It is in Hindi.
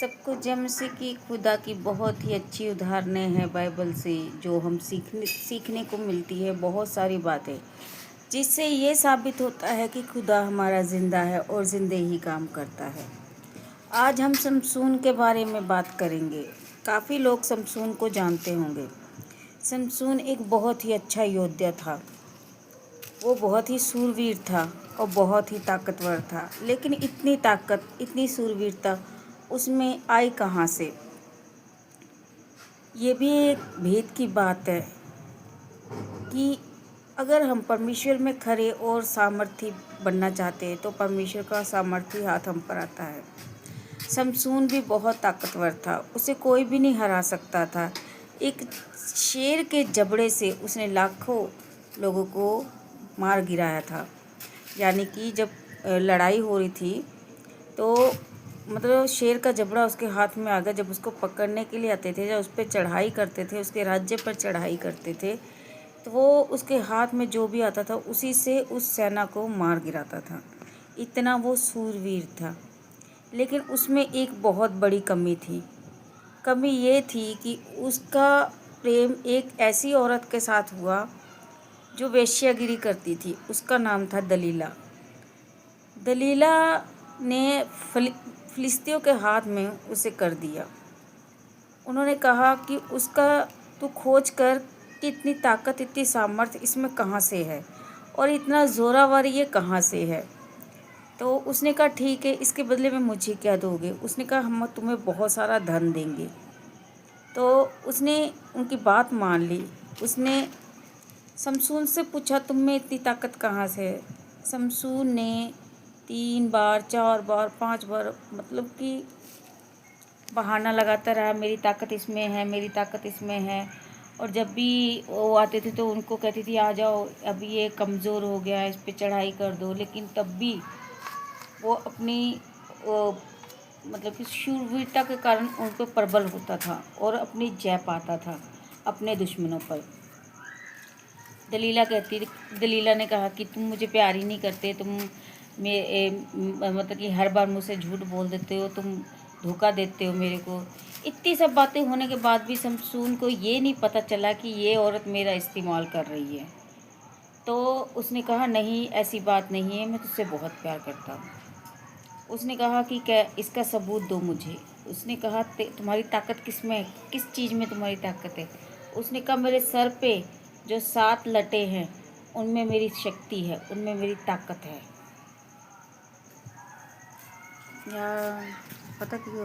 सबको जन्म से कि खुदा की बहुत ही अच्छी उदाहरणें हैं बाइबल से, जो हम सीखने को मिलती है बहुत सारी बातें, जिससे ये साबित होता है कि खुदा हमारा ज़िंदा है और ज़िंदे ही काम करता है। आज हम समसून के बारे में बात करेंगे। काफ़ी लोग समसून को जानते होंगे। समसून एक बहुत ही अच्छा योद्धा था। वो बहुत ही शूरवीर था और बहुत ही ताकतवर था, लेकिन इतनी ताकत, इतनी शूरवीरता उसमें आई कहाँ से? ये भी एक भेद की बात है कि अगर हम परमेश्वर में खरे और सामर्थी बनना चाहते हैं तो परमेश्वर का सामर्थी हाथ हम पर आता है। समसून भी बहुत ताकतवर था, उसे कोई भी नहीं हरा सकता था। एक शेर के जबड़े से उसने लाखों लोगों को मार गिराया था। यानी कि जब लड़ाई हो रही थी तो मतलब शेर का जबड़ा उसके हाथ में आ गया। जब उसको पकड़ने के लिए आते थे, जब उस पर चढ़ाई करते थे, उसके राज्य पर चढ़ाई करते थे, तो वो उसके हाथ में जो भी आता था उसी से उस सेना को मार गिराता था। इतना वो शूरवीर था। लेकिन उसमें एक बहुत बड़ी कमी थी। कमी ये थी कि उसका प्रेम एक ऐसी औरत के साथ हुआ जो वेश्यागिरी करती थी। उसका नाम था दलीला। दलीला ने फिलिस्तियों के हाथ में उसे कर दिया। उन्होंने कहा कि उसका तू खोज कर कि इतनी ताकत, इतनी सामर्थ्य इसमें कहाँ से है और इतना जोरावर ये कहाँ से है। तो उसने कहा ठीक है, इसके बदले में मुझे क्या दोगे? उसने कहा हम तुम्हें बहुत सारा धन देंगे। तो उसने उनकी बात मान ली। उसने समसून से पूछा तुम में इतनी ताकत कहाँ से है? समसून ने 3 बार, 4 बार, 5 बार मतलब कि बहाना लगाता रहा, मेरी ताकत इसमें है, मेरी ताकत इसमें है। और जब भी वो आते थे तो उनको कहती थी आ जाओ, अभी ये कमज़ोर हो गया है, इस पर चढ़ाई कर दो। लेकिन तब भी वो अपनी मतलब कि शूरवीरता के कारण उन पर प्रबल होता था और अपनी जय पाता था अपने दुश्मनों पर। दलीला ने कहा कि तुम मुझे प्यार ही नहीं करते, तुम मतलब कि हर बार मुझसे झूठ बोल देते हो, तुम धोखा देते हो मेरे को। इतनी सब बातें होने के बाद भी समसून को ये नहीं पता चला कि ये औरत मेरा इस्तेमाल कर रही है। तो उसने कहा नहीं, ऐसी बात नहीं है, मैं तुझसे बहुत प्यार करता हूँ। उसने कहा कि क्या इसका सबूत दो मुझे। उसने कहा तुम्हारी ताकत किस में, किस चीज़ में तुम्हारी ताकत है? उसने कहा मेरे सर पे जो 7 लटे हैं उनमें मेरी शक्ति है, उनमें मेरी ताकत है। या पता क्यों